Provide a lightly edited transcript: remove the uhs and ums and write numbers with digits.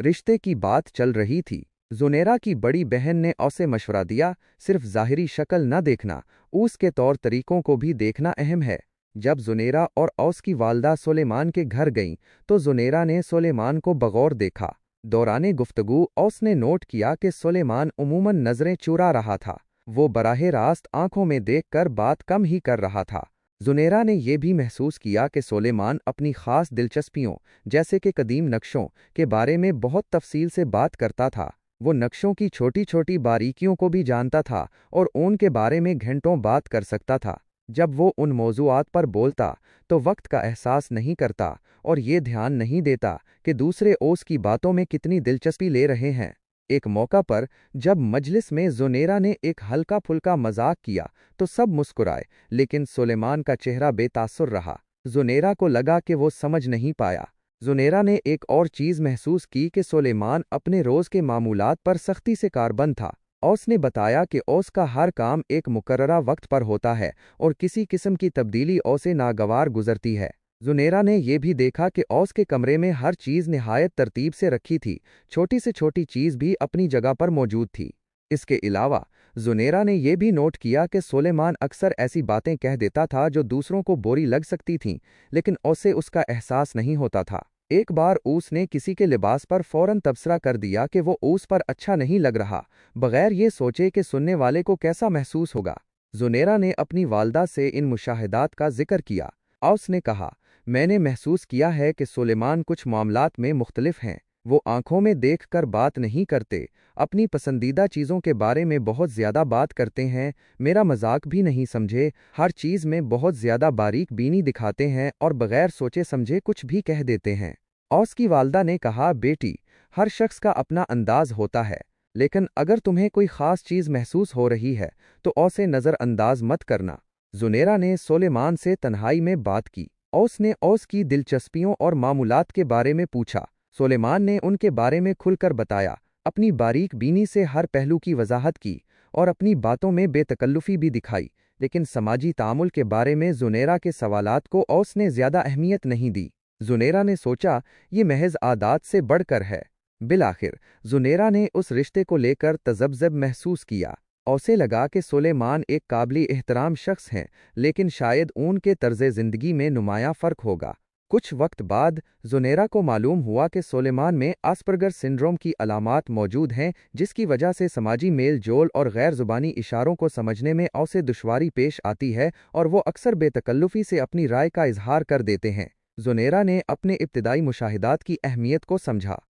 रिश्ते की बात चल रही थी। जुनेरा की बड़ी बहन ने औस से मशवरा दिया, सिर्फ ज़ाहिरी शक्ल न देखना, उस के तौर तरीकों को भी देखना अहम है। जब जुनेरा और औस की वालदा सुलेमान के घर गईं, तो जुनेरा ने सुलेमान को बगौर देखा। दौराने गुफ्तगू औस ने नोट किया कि सुलेमान उमूमन नज़रें चुरा रहा था। वो बराह रास्त आंखों में देखकर बात कम ही कर रहा था। जुनेरा ने यह भी महसूस किया कि सुलेमान अपनी ख़ास दिलचस्पियों, जैसे कि कदीम नक्शों, के बारे में बहुत तफसील से बात करता था। वो नक्शों की छोटी छोटी बारीकियों को भी जानता था और उनके बारे में घंटों बात कर सकता था। जब वो उन मौज़ूआत पर बोलता, तो वक्त का एहसास नहीं करता और ये ध्यान नहीं देता कि दूसरे ओस की बातों में कितनी दिलचस्पी ले रहे हैं। एक मौका पर जब मजलिस में जुनेरा ने एक हल्का फुल्का मजाक किया, तो सब मुस्कुराए, लेकिन सुलेमान का चेहरा बेतासुर रहा। जुनेरा को लगा कि वो समझ नहीं पाया। जुनेरा ने एक और चीज़ महसूस की कि सुलेमान अपने रोज़ के मामूलात पर सख्ती से कारबंद था। औस ने बताया कि औस का हर काम एक मुकर्ररा वक्त पर होता है और किसी किस्म की तब्दीली औसे नागवार गुजरती है। जुनेरा ने यह भी देखा कि औस के कमरे में हर चीज़ निहायत तरतीब से रखी थी, छोटी से छोटी चीज़ भी अपनी जगह पर मौजूद थी। इसके अलावा जुनेरा ने यह भी नोट किया कि सुलेमान अक्सर ऐसी बातें कह देता था जो दूसरों को बोरी लग सकती थीं, लेकिन औसे उसका एहसास नहीं होता था। एक बार उसने किसी के लिबास पर फौरन तबसरा कर दिया कि वो उस पर अच्छा नहीं लग रहा, बगैर ये सोचे कि सुनने वाले को कैसा महसूस होगा। जुनेरा ने अपनी वालदा से इन मुशाहिदात का जिक्र किया। औस ने कहा, मैंने महसूस किया है कि सुलेमान कुछ मामलात में मुख्तलिफ हैं। वो आंखों में देख कर बात नहीं करते, अपनी पसंदीदा चीज़ों के बारे में बहुत ज़्यादा बात करते हैं, मेरा मजाक भी नहीं समझे, हर चीज़ में बहुत ज़्यादा बारीक बीनी दिखाते हैं और बगैर सोचे समझे कुछ भी कह देते हैं। औस की वालदा ने कहा, बेटी, हर शख्स का अपना अंदाज होता है, लेकिन अगर तुम्हें कोई ख़ास चीज़ महसूस हो रही है तो औसे नज़रअंदाज मत करना। जुनेरा ने सुलेमान से तन्हाई में बात की। औस ने औस की दिलचस्पियों और मामूलात के बारे में पूछा। सुलेमान ने उनके बारे में खुलकर बताया, अपनी बारीक बीनी से हर पहलू की वजाहत की और अपनी बातों में बेतकल्लुफ़ी भी दिखाई, लेकिन समाजी तामुल के बारे में जुनेरा के सवालात को औस ने ज़्यादा अहमियत नहीं दी। जुनेरा ने सोचा, ये महज आदात से बढ़कर है। बिलाखिर जुनेरा ने उस रिश्ते को लेकर तज़ब्ज़ब महसूस किया। औसे लगा कि सुलेमान एक काबिल एहतराम शख्स हैं, लेकिन शायद उनके तर्ज़े ज़िंदगी में नुमाया फ़र्क होगा। कुछ वक्त बाद जुनेरा को मालूम हुआ कि सुलेमान में आस्पर्गर सिंड्रोम की अलामात मौजूद हैं, जिसकी वजह से समाजी मेल जोल और गैर ज़ुबानी इशारों को समझने में औसे दुश्वारी पेश आती है और वो अक्सर बेतकल्लुफ़ी से अपनी राय का इजहार कर देते हैं। जुनेरा ने अपने इब्तिदाई मुशाहिदात की अहमियत को समझा।